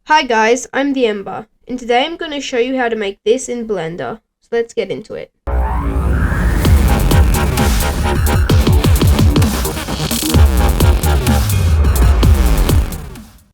Hi guys, I'm the Ember, and today I'm going to show you how to make this in Blender. So let's get into it.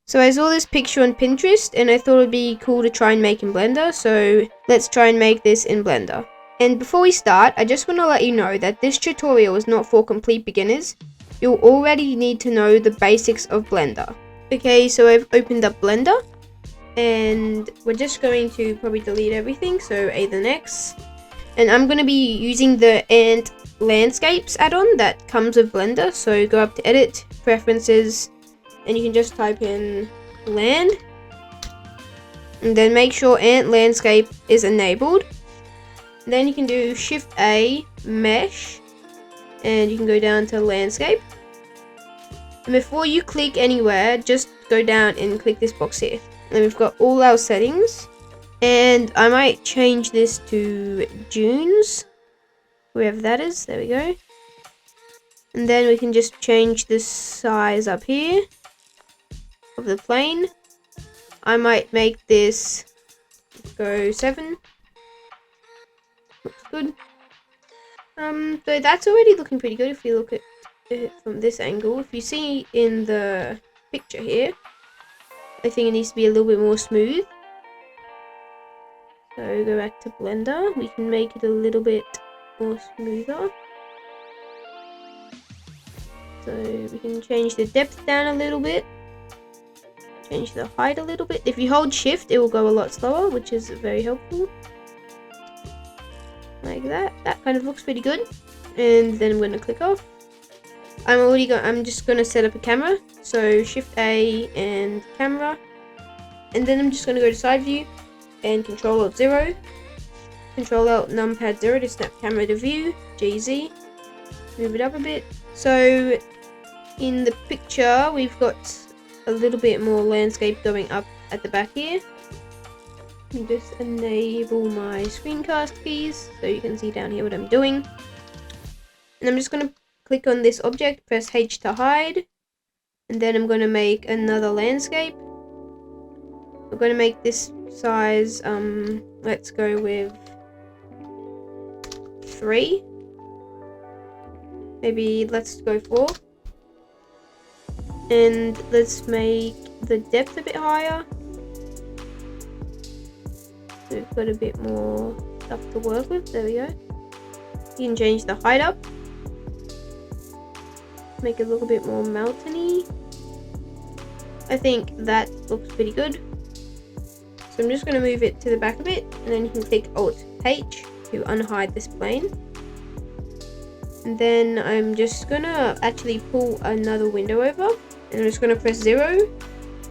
So I saw this picture on Pinterest and I thought it would be cool to try and make in Blender, so let's try and make this in Blender. And before we start, I just want to let you know that this tutorial is not for complete beginners. You'll already need to know the basics of Blender. Okay, so I've opened up Blender. And we're just going to probably delete everything, so either next. And I'm going to be using the Ant Landscapes add-on that comes with Blender. So go up to Edit, Preferences, and you can just type in Land. And then make sure Ant Landscape is enabled. And then you can do Shift A, Mesh, and you can go down to Landscape. And before you click anywhere, just go down and click this box here. And we've got all our settings, and I might change this to dunes, wherever that is. There we go. And then we can just change the size up here of the plane. I might make this go 7. Looks good. So that's already looking pretty good if you look at it from this angle. If you see in the picture here, I think it needs to be a little bit more smooth. So go back to Blender. We can make it a little bit more smoother. So we can change the depth down a little bit. Change the height a little bit. If you hold shift, it will go a lot slower, which is very helpful. Like that. That kind of looks pretty good. And then I'm going to click off. I'm just going to set up a camera. So Shift A and camera. And then I'm just going to go to side view and Control Alt 0. Control Alt numpad 0 to snap camera to view. GZ. Move it up a bit. So in the picture we've got a little bit more landscape going up at the back here. And just enable my screencast keys so you can see down here what I'm doing. And I'm just going to click on this object, press H to hide, and then I'm going to make another landscape. I'm going to make this size, let's go with 3. Maybe let's go 4. And let's make the depth a bit higher. So we've got a bit more stuff to work with. There we go. You can change the height up. Make it look a bit more mountainy. I think that looks pretty good. So I'm just going to move it to the back a bit, and then you can click Alt H to unhide this plane. And then I'm just going to actually pull another window over, and I'm just going to press 0,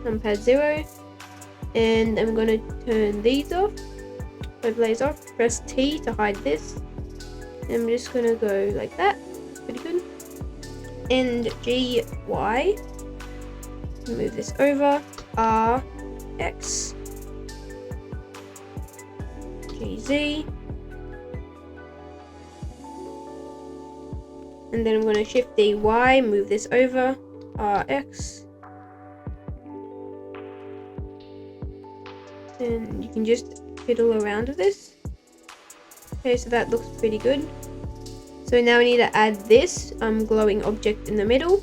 numpad 0, and I'm going to turn these off, overlays off, press T to hide this, and I'm just going to go like that. It's pretty good. And GY, move this over, R, X, GZ, and then I'm going to Shift DY, move this over, RX, and you can just fiddle around with this. Okay, so that looks pretty good. So now we need to add this glowing object in the middle.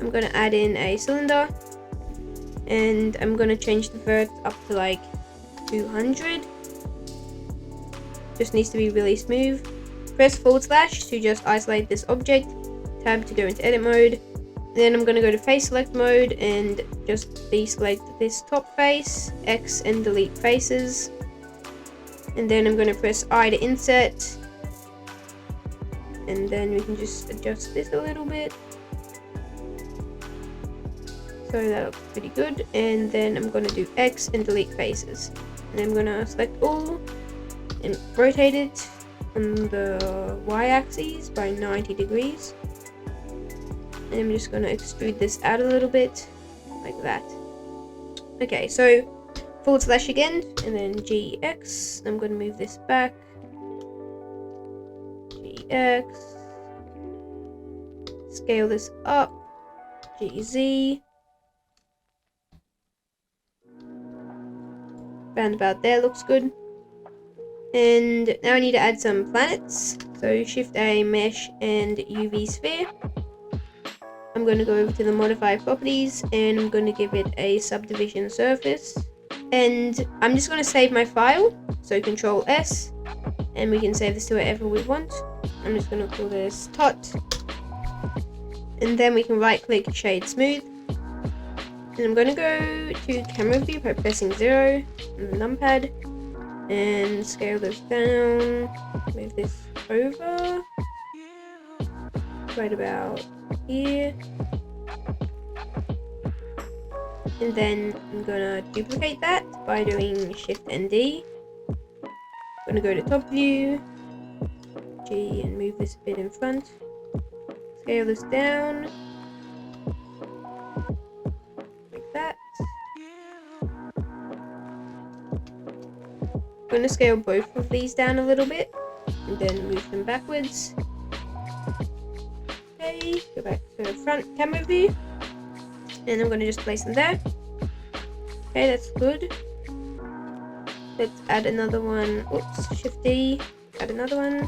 I'm going to add in a cylinder, and I'm going to change the vert up to like 200. Just needs to be really smooth. Press / to just isolate this object, tab to go into edit mode. Then I'm going to go to face select mode and just deselect this top face, X and delete faces. And then I'm going to press I to insert, and then we can just adjust this a little bit. So that looks pretty good. And then I'm going to do X and delete faces. And I'm going to select all and rotate it on the Y-axis by 90 degrees. And I'm just going to extrude this out a little bit, like that. Okay, so / again, and then GX. I'm going to move this back. GX. Scale this up. GZ. Round about there looks good. And now I need to add some planets. So Shift A, Mesh, and UV Sphere. I'm going to go over to the modify properties and I'm going to give it a subdivision surface. And I'm just going to save my file. So Control S, and we can save this to wherever we want. I'm just going to call this tot. And then we can right click shade smooth. And I'm going to go to camera view by pressing 0 on the numpad. And scale this down, move this over, right about here. And then I'm gonna duplicate that by doing Shift and D. I'm gonna go to top view, G, and move this a bit in front. Scale this down, like that. I'm going to scale both of these down a little bit and then move them backwards. Okay, go back to the front camera view and I'm going to just place them there. Okay, that's good. Let's add another one. Oops, Shift D, add another one.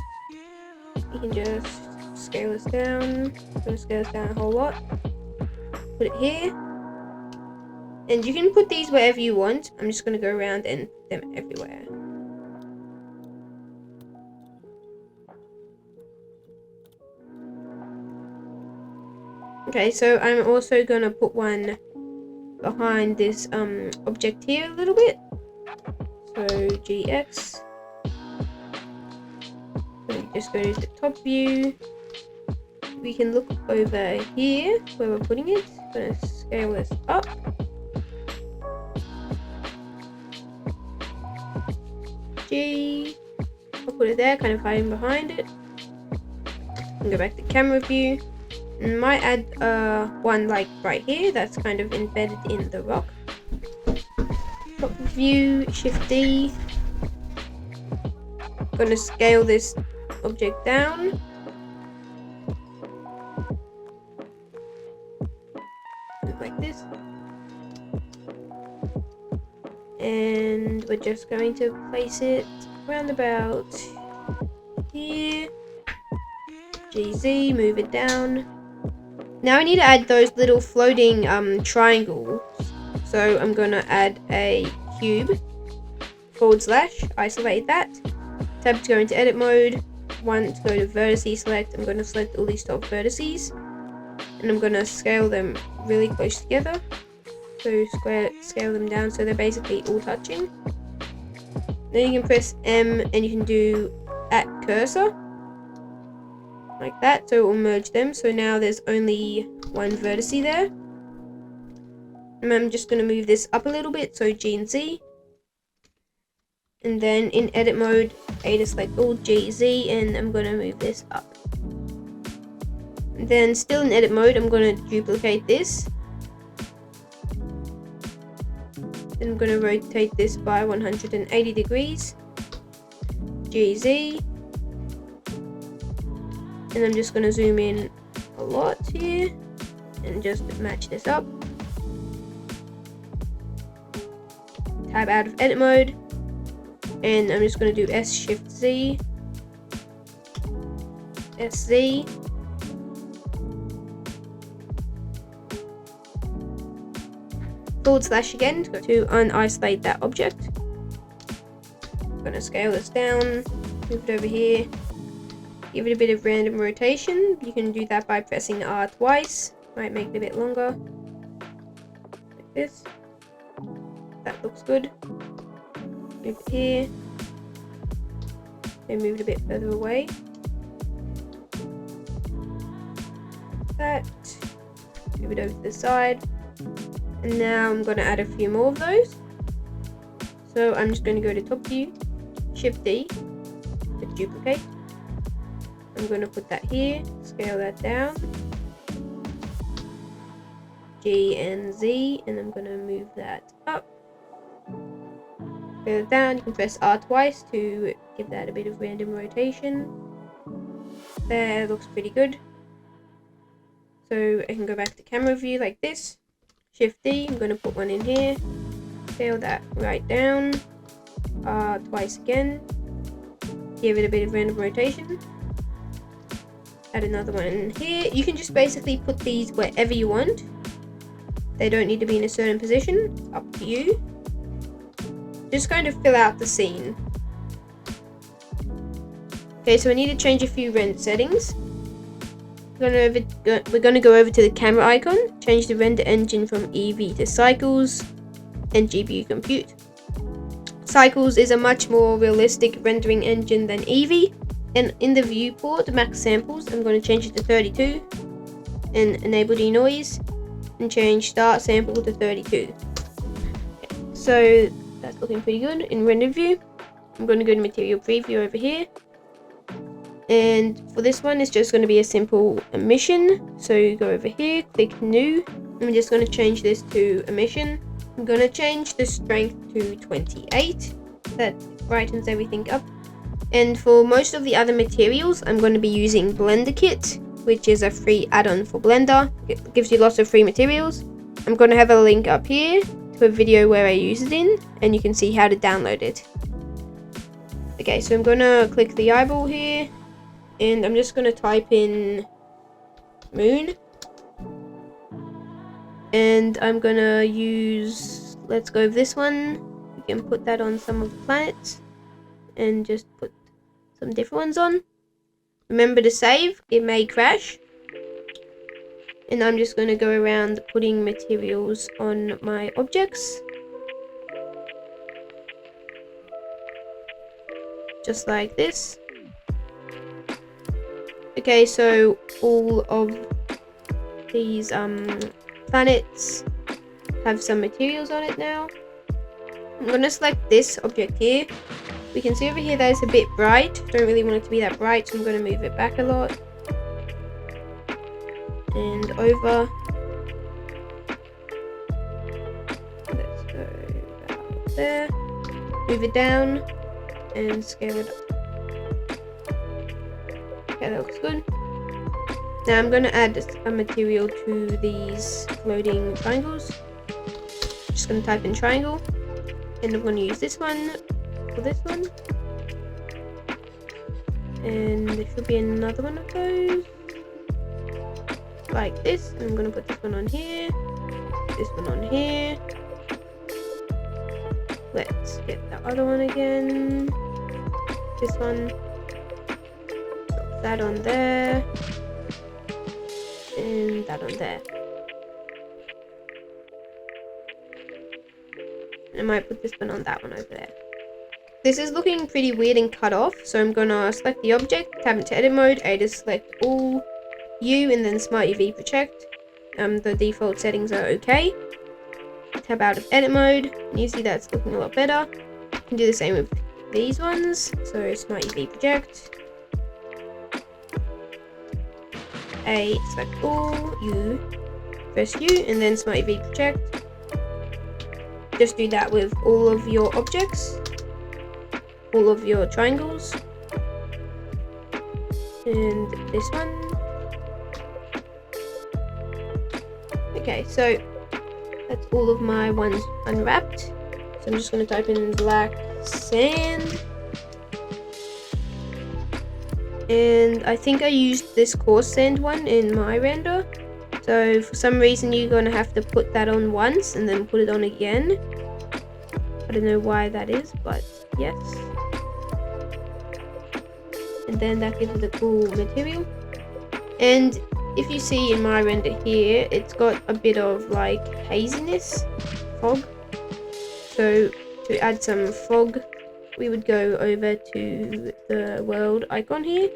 You can just scale this down. I'm going to scale this down a whole lot. Put it here. And you can put these wherever you want. I'm just going to go around and put them everywhere. Okay, so I'm also going to put one behind this object here a little bit. So GX. So just go to the top view. We can look over here where we're putting it. I'm going to scale this up. G. I'll put it there, kind of hiding behind it. And go back to camera view. And might add one like right here that's kind of embedded in the rock. Top view, Shift D. Gonna scale this object down. Like this. And we're just going to place it around about here. GZ, move it down. Now I need to add those little floating triangles. So I'm going to add a cube, / isolate that. Tab to go into edit mode. 1 to go to vertices select. I'm going to select all these top vertices. And I'm going to scale them really close together. So scale them down so they're basically all touching. Then you can press M and you can do @cursor. Like that, so it will merge them. So now there's only one vertex there. And I'm just going to move this up a little bit, so G and Z. And then in edit mode, A to select all, G, Z, and I'm going to move this up. And then still in edit mode, I'm going to duplicate this. Then I'm going to rotate this by 180 degrees. G, Z. And I'm just going to zoom in a lot here and just match this up. Tab out of edit mode. And I'm just going to do S Shift Z. SZ. / again to unisolate that object. I'm going to scale this down, move it over here. Give it a bit of random rotation. You can do that by pressing R twice. Might make it a bit longer. Like this. That looks good. Move it here. Then move it a bit further away. Like that. Move it over to the side. And now I'm going to add a few more of those. So I'm just going to go to top view. Shift D. To duplicate. I'm going to put that here, scale that down, G and Z, and I'm going to move that up, scale it down. You can press R twice to give that a bit of random rotation. There, looks pretty good. So I can go back to camera view like this, Shift D, I'm going to put one in here, scale that right down, twice again. Give it a bit of random rotation. Add another one here. You can just basically put these wherever you want. They don't need to be in a certain position. It's up to you. Just kind of fill out the scene. Okay, so I need to change a few render settings. We're going to go over to the camera icon, change the render engine from Eevee to Cycles, and GPU compute. Cycles is a much more realistic rendering engine than Eevee, and in the viewport max samples, I'm going to change it to 32, and enable denoise, and change start sample to 32. Okay, so that's looking pretty good in render view. I'm going to go to material preview over here. And for this one, it's just going to be a simple emission. So you go over here, click new. I'm just going to change this to emission. I'm going to change the strength to 28. That brightens everything up. And for most of the other materials, I'm going to be using Blender Kit, which is a free add-on for Blender. It gives you lots of free materials. I'm going to have a link up here to a video where I use it in, and you can see how to download it. Okay, so I'm going to click the eyeball here. And I'm just going to type in moon. And I'm going to use, let's go with this one. You can put that on some of the planets. And just put some different ones on. Remember to save, it may crash. And I'm just going to go around putting materials on my objects. Just like this. Okay, so all of these planets have some materials on it now. I'm going to select this object here. We can see over here that it's a bit bright. Don't really want it to be that bright, so I'm going to move it back a lot. And over. Let's go about there. Move it down and scale it up. Okay, that looks good. Now I'm going to add a material to these floating triangles. Just going to type in triangle. And I'm going to use this one for this one. And there should be another one of those. Like this. And I'm going to put this one on here. This one on here. Let's get the other one again. This one. That on there, and that on there. I might put this one on that one over there. This is looking pretty weird and cut off, so I'm gonna select the object, tab into edit mode, I just select all U and then Smart UV project. The default settings are okay. Tab out of edit mode, and you see that's looking a lot better. You can do the same with these ones, so Smart UV project. Select all, U, press U, and then Smart UV project. Just do that with all of your objects, all of your triangles, and this one. Okay, so that's all of my ones unwrapped. So I'm just going to type in black sand. And I think I used this coarse sand one in my render. So for some reason you're going to have to put that on once and then put it on again. I don't know why that is, but yes. And then that gives it a cool material. And if you see in my render here, it's got a bit of like haziness, fog. So to add some fog, we would go over to the world icon here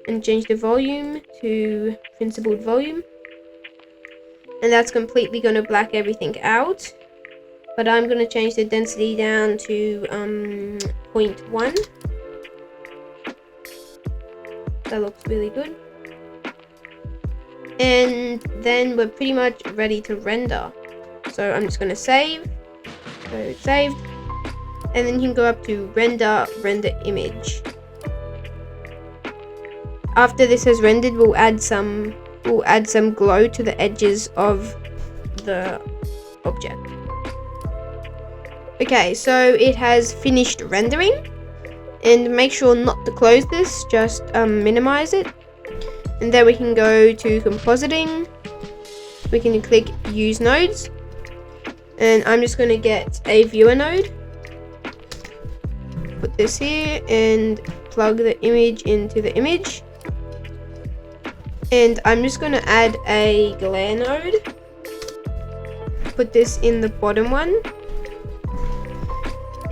and change the volume to principled volume. And that's completely going to black everything out. But I'm going to change the density down to 0.1. That looks really good. And then we're pretty much ready to render. So I'm just going to save. So it's saved. And then you can go up to render image. After this has rendered, we'll add some glow to the edges of the object. Okay, so it has finished rendering, and make sure not to close this, just minimize it, and then we can go to compositing. We can click use nodes, and I'm just going to get a viewer node, put this here and plug the image into the image, and I'm just going to add a glare node, put this in the bottom one,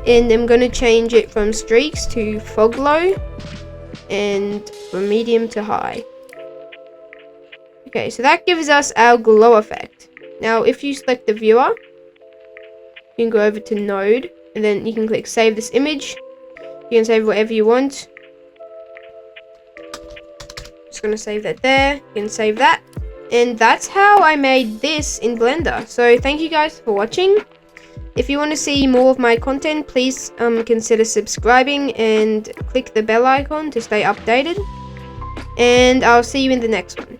and I'm going to change it from streaks to fog low and from medium to high. Okay, so that gives us our glow effect. Now if you select the viewer, you can go over to node, and then you can click save this image. You can save whatever you want. Just gonna save that there. You can save that. And that's how I made this in Blender. So thank you guys for watching. If you want to see more of my content, please consider subscribing and click the bell icon to stay updated. And I'll see you in the next one.